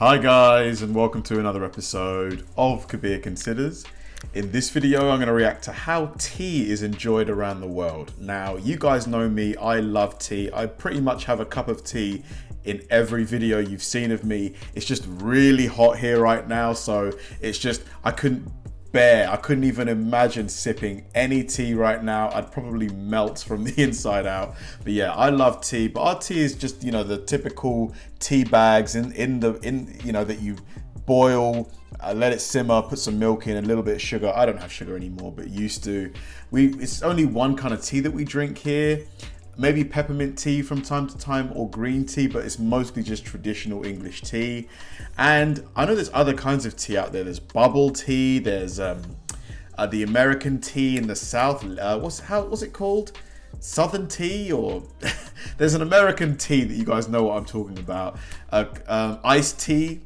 Hi guys, and welcome to another episode of Kabir Considers. In this video, I'm going to react to how tea is enjoyed around the world. Now, you guys know me, I love tea. I pretty much have a cup of tea in every video you've seen of me. It's just really hot here right now, so it's just, I couldn't even imagine sipping any tea right now. I'd probably melt from the inside out. But yeah, I love tea, but our tea is just, you know, the typical tea bags that you boil, let it simmer, put some milk in, a little bit of sugar. I don't have sugar anymore, but used to. It's only one kind of tea that we drink here. Maybe peppermint tea from time to time, or green tea, but it's mostly just traditional English tea. And I know there's other kinds of tea out there. There's bubble tea, there's the American tea in the South. What's it called? Southern tea, or there's an American tea that you guys know what I'm talking about. Iced tea.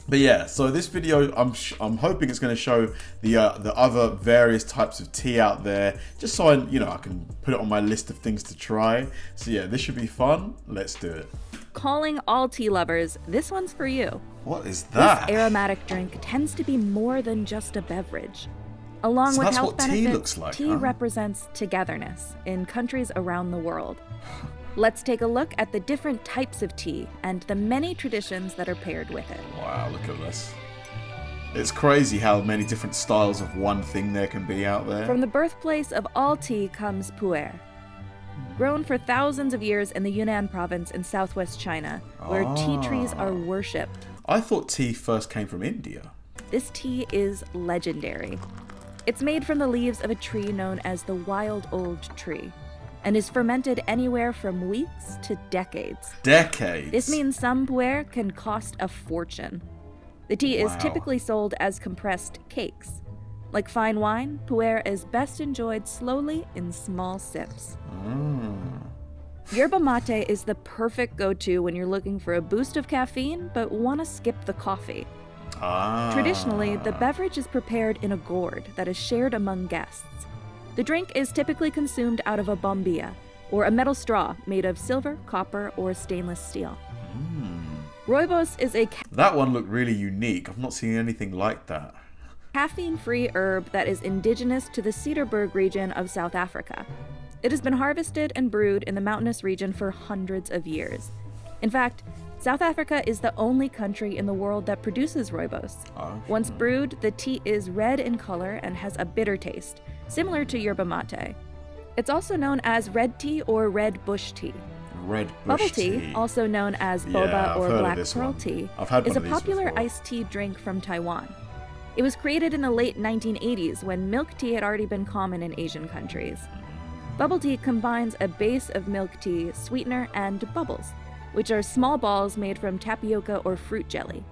But yeah, so this video, I'm hoping it's going to show the other various types of tea out there, just so I can put it on my list of things to try. So yeah, this should be fun. Let's do it. Calling all tea lovers, this one's for you. What is that? This aromatic drink tends to be more than just a beverage. Along with that's health what tea benefits, looks like, tea huh? represents togetherness in countries around the world. Let's take a look at the different types of tea and the many traditions that are paired with it. Wow, look at this. It's crazy how many different styles of one thing there can be out there. From the birthplace of all tea comes pu'er. Grown for thousands of years in the Yunnan province in southwest China, where tea trees are worshipped. I thought tea first came from India. This tea is legendary. It's made from the leaves of a tree known as the wild old tree, and is fermented anywhere from weeks to decades. Decades? This means some pu'er can cost a fortune. The tea is typically sold as compressed cakes. Like fine wine, pu'er is best enjoyed slowly in small sips. Yerba mate is the perfect go-to when you're looking for a boost of caffeine but want to skip the coffee. Traditionally, the beverage is prepared in a gourd that is shared among guests. The drink is typically consumed out of a bombilla, or a metal straw made of silver, copper, or stainless steel. Rooibos is a That one looked really unique. I've not seen anything like that. caffeine-free herb that is indigenous to the Cedarburg region of South Africa. It has been harvested and brewed in the mountainous region for hundreds of years. In fact, South Africa is the only country in the world that produces rooibos. Once brewed, the tea is red in color and has a bitter taste, similar to yerba mate. It's also known as red tea or red bush tea. Red bush Bubble tea, also known as boba or black pearl tea, is a popular iced tea drink from Taiwan. It was created in the late 1980s when milk tea had already been common in Asian countries. Bubble tea combines a base of milk tea, sweetener, and bubbles, which are small balls made from tapioca or fruit jelly.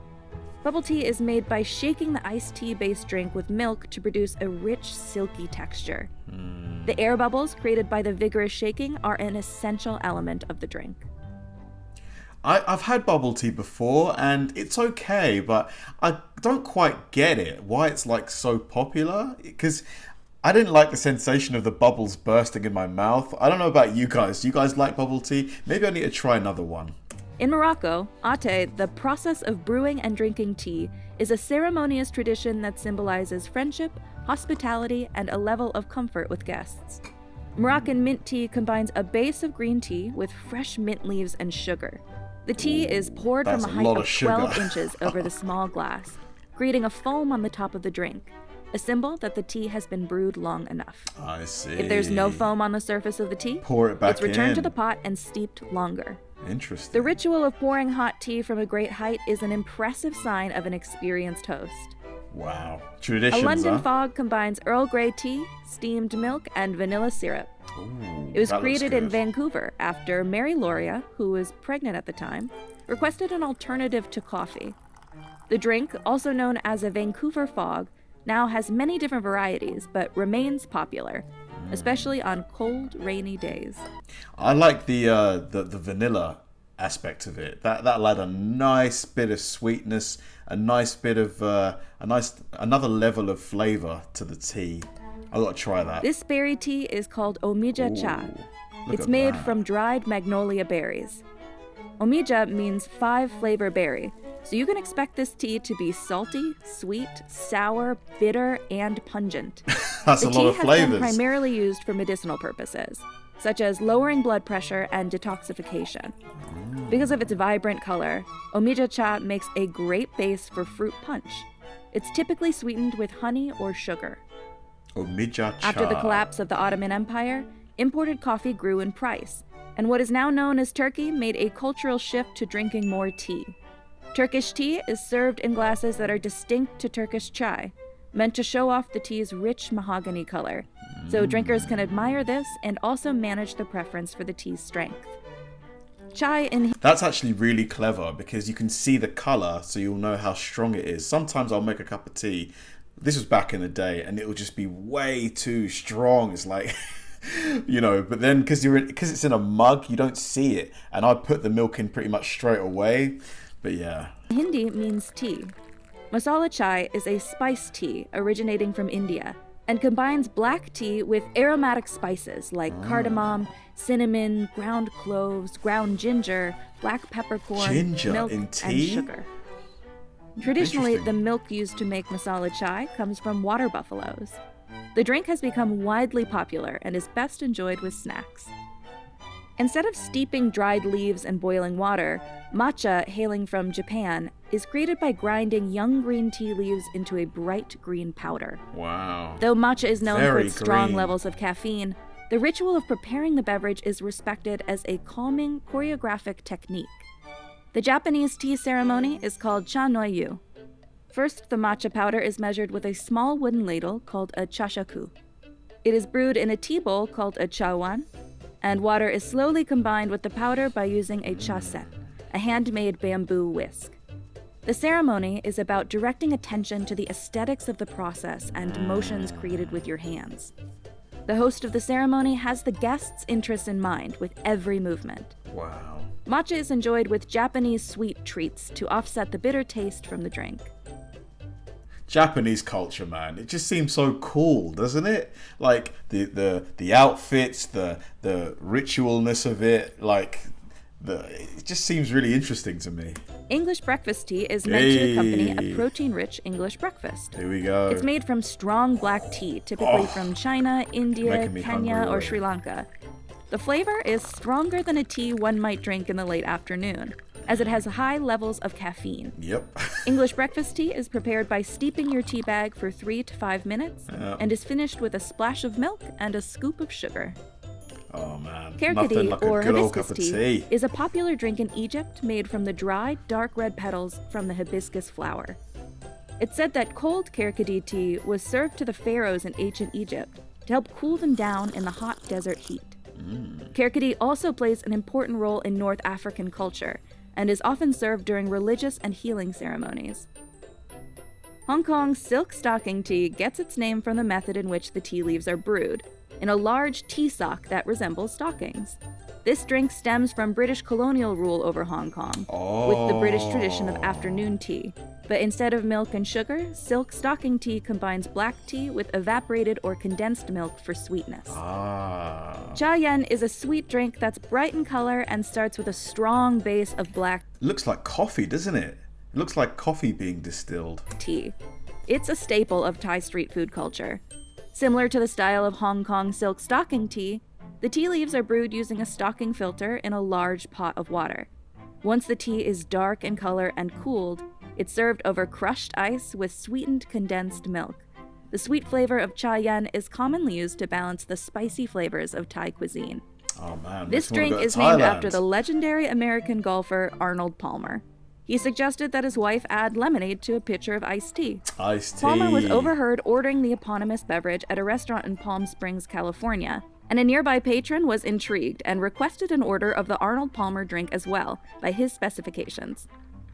Bubble tea is made by shaking the iced tea-based drink with milk to produce a rich, silky texture. The air bubbles created by the vigorous shaking are an essential element of the drink. I've had bubble tea before, and it's okay, but I don't quite get it, why it's like so popular, because I didn't like the sensation of the bubbles bursting in my mouth. I don't know about you guys. Do you guys like bubble tea? Maybe I need to try another one. In Morocco, ate, the process of brewing and drinking tea, is a ceremonious tradition that symbolizes friendship, hospitality, and a level of comfort with guests. Moroccan mint tea combines a base of green tea with fresh mint leaves and sugar. The tea is poured from a height of 12 inches over the small glass, creating a foam on the top of the drink, a symbol that the tea has been brewed long enough. I see. If there's no foam on the surface of the tea, pour it back it's returned in to the pot and steeped longer. Interesting. The ritual of pouring hot tea from a great height is an impressive sign of an experienced host. Wow. Traditions, A London fog combines Earl Grey tea, steamed milk, and vanilla syrup. Ooh, It was that created looks in good. Vancouver after Mary Loria, who was pregnant at the time, requested an alternative to coffee. The drink, also known as a Vancouver fog, now has many different varieties, but remains popular, especially on cold, rainy days. I like the vanilla aspect of it. That add a nice bit of sweetness, a nice bit of another level of flavor to the tea. I gotta try that. This berry tea is called omija cha. It's made from dried magnolia berries. Omija means 5 flavor berry, So you can expect this tea to be salty, sweet, sour, bitter, and pungent. That's a lot of The tea has flavors. been primarily used for medicinal purposes, such as lowering blood pressure and detoxification. Because of its vibrant color, omija cha makes a great base for fruit punch. It's typically sweetened with honey or sugar. Omija cha. After the collapse of the Ottoman Empire, imported coffee grew in price, and what is now known as Turkey made a cultural shift to drinking more tea. Turkish tea is served in glasses that are distinct to Turkish chai, meant to show off the tea's rich mahogany color, so drinkers can admire this and also manage the preference for the tea's strength. Chai in That's actually really clever because you can see the color, so you'll know how strong it is. Sometimes I'll make a cup of tea. This was back in the day, and it will just be way too strong. It's like, but then because it's in a mug, you don't see it, and I put the milk in pretty much straight away. But yeah. Hindi means tea. Masala chai is a spice tea originating from India and combines black tea with aromatic spices like cardamom, cinnamon, ground cloves, ground ginger, black peppercorn, milk, in tea? and sugar. Traditionally, Interesting. the milk used to make masala chai comes from water buffaloes. The drink has become widely popular and is best enjoyed with snacks. Instead of steeping dried leaves in boiling water, matcha, hailing from Japan, is created by grinding young green tea leaves into a bright green powder. Wow. Though matcha is known for Very its strong green. levels of caffeine, the ritual of preparing the beverage is respected as a calming choreographic technique. The Japanese tea ceremony is called cha noyu. First, the matcha powder is measured with a small wooden ladle called a chashaku. It is brewed in a tea bowl called a chawan, and water is slowly combined with the powder by using a cha set, a handmade bamboo whisk. The ceremony is about directing attention to the aesthetics of the process and motions created with your hands. The host of the ceremony has the guests' interests in mind with every movement. Wow. Matcha is enjoyed with Japanese sweet treats to offset the bitter taste from the drink. Japanese culture, man, it just seems so cool, doesn't it? Like the outfits, the ritualness of it, it just seems really interesting to me. English breakfast tea is meant to accompany a protein-rich English breakfast. Here we go. It's made from strong black tea, typically from China, India, Making me Kenya, hungry or already. Sri Lanka. The flavor is stronger than a tea one might drink in the late afternoon, as it has high levels of caffeine. Yep. English breakfast tea is prepared by steeping your tea bag for 3 to 5 minutes and is finished with a splash of milk and a scoop of sugar. Oh man, Kerkadi, nothing like a or good old hibiscus cup of tea. is a popular drink in Egypt made from the dried, dark red petals from the hibiscus flower. It's said that cold Kerkadi tea was served to the pharaohs in ancient Egypt to help cool them down in the hot desert heat. Kerkadi also plays an important role in North African culture and is often served during religious and healing ceremonies. Hong Kong's silk stocking tea gets its name from the method in which the tea leaves are brewed, in a large tea sock that resembles stockings. This drink stems from British colonial rule over Hong Kong, with the British tradition of afternoon tea. But instead of milk and sugar, silk stocking tea combines black tea with evaporated or condensed milk for sweetness. Cha yen is a sweet drink that's bright in color and starts with a strong base of black Looks like coffee, doesn't it? It looks like coffee being distilled. tea. It's a staple of Thai street food culture. Similar to the style of Hong Kong silk stocking tea, the tea leaves are brewed using a stocking filter in a large pot of water. Once the tea is dark in color and cooled, it's served over crushed ice with sweetened condensed milk. The sweet flavor of cha yen is commonly used to balance the spicy flavors of Thai cuisine. Oh man, This makes me wanna drink go to is named Thailand. after the legendary American golfer Arnold Palmer. He suggested that his wife add lemonade to a pitcher of iced tea. Iced tea. Palmer was overheard ordering the eponymous beverage at a restaurant in Palm Springs, California, and a nearby patron was intrigued and requested an order of the Arnold Palmer drink as well, by his specifications.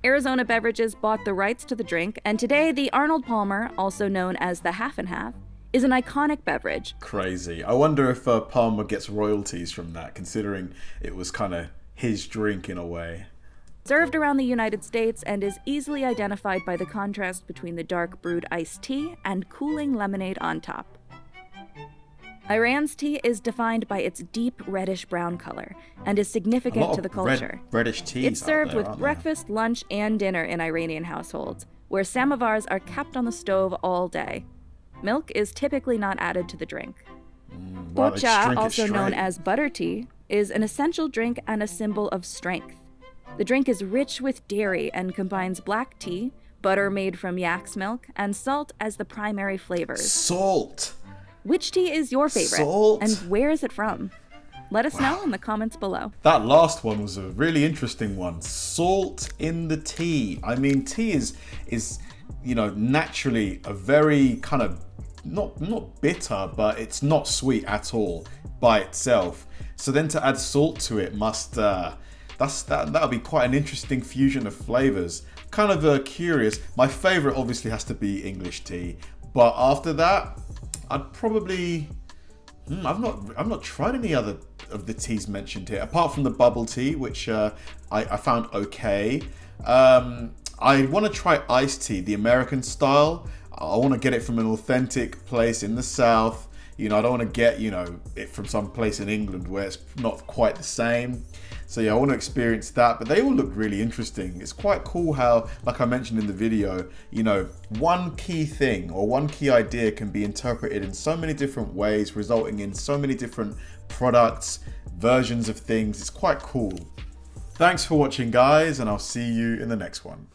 Arizona Beverages bought the rights to the drink, and today the Arnold Palmer, also known as the Half and Half, is an iconic beverage. Crazy. I wonder if Palmer gets royalties from that, considering it was kind of his drink in a way. Served around the United States and is easily identified by the contrast between the dark brewed iced tea and cooling lemonade on top. Iran's tea is defined by its deep reddish-brown color and is significant to the culture. Reddish teas. It's served with breakfast, lunch, and dinner in Iranian households, where samovars are kept on the stove all day. Milk is typically not added to the drink. Pocha, also known as butter tea, is an essential drink and a symbol of strength. The drink is rich with dairy and combines black tea, butter made from yak's milk, and salt as the primary flavors. Salt! Which tea is your favorite? Salt. And where is it from? Let us know in the comments below. That last one was a really interesting one. Salt in the tea. I mean, tea is naturally a very kind of not bitter, but it's not sweet at all by itself. So then to add salt to it that'll be quite an interesting fusion of flavors. Kind of curious. My favorite obviously has to be English tea, but after that, I'd probably I've not tried any other of the teas mentioned here, apart from the bubble tea, which I found okay. I want to try iced tea, the American style. I want to get it from an authentic place in the South. I don't want to get, it from some place in England where it's not quite the same. So yeah, I want to experience that, but they all look really interesting. It's quite cool how, like I mentioned in the video, one key thing or one key idea can be interpreted in so many different ways, resulting in so many different products, versions of things. It's quite cool. Thanks for watching, guys, and I'll see you in the next one.